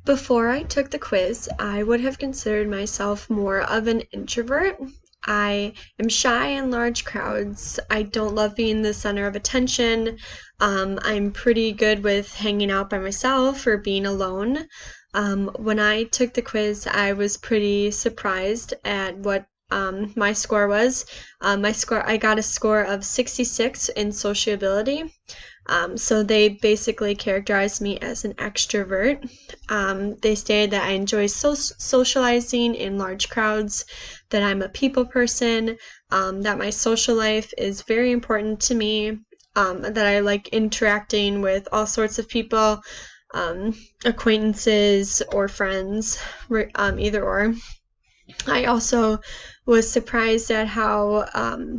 Before I took the quiz, I would have considered myself more of an introvert. I am shy in large crowds. I don't love being the center of attention. I'm pretty good with hanging out by myself or being alone. When I took the quiz, I was pretty surprised at what my score was. I got a score of 66 in sociability. So they basically characterized me as an extrovert. They stated that I enjoy socializing in large crowds, that I'm a people person, that my social life is very important to me, that I like interacting with all sorts of people, acquaintances or friends, either or. I also was surprised at how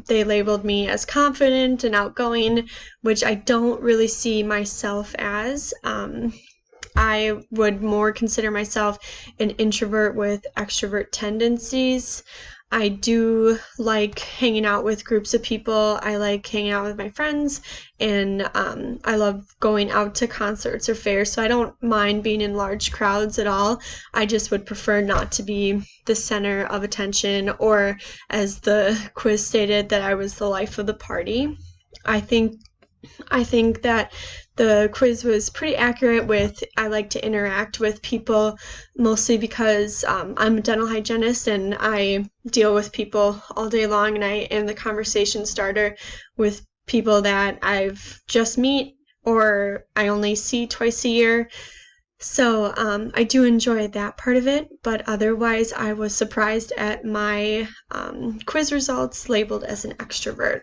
they labeled me as confident and outgoing, which I don't really see myself as. I would more consider myself an introvert with extrovert tendencies. I do like hanging out with groups of people. I like hanging out with my friends, and I love going out to concerts or fairs, so I don't mind being in large crowds at all. I just would prefer not to be the center of attention, or as the quiz stated, that I was the life of the party. I think I think that the quiz was pretty accurate with I like to interact with people, mostly because I'm a dental hygienist and I deal with people all day long, and I am the conversation starter with people that I've just meet or I only see twice a year. So I do enjoy that part of it, but otherwise I was surprised at my quiz results labeled as an extrovert.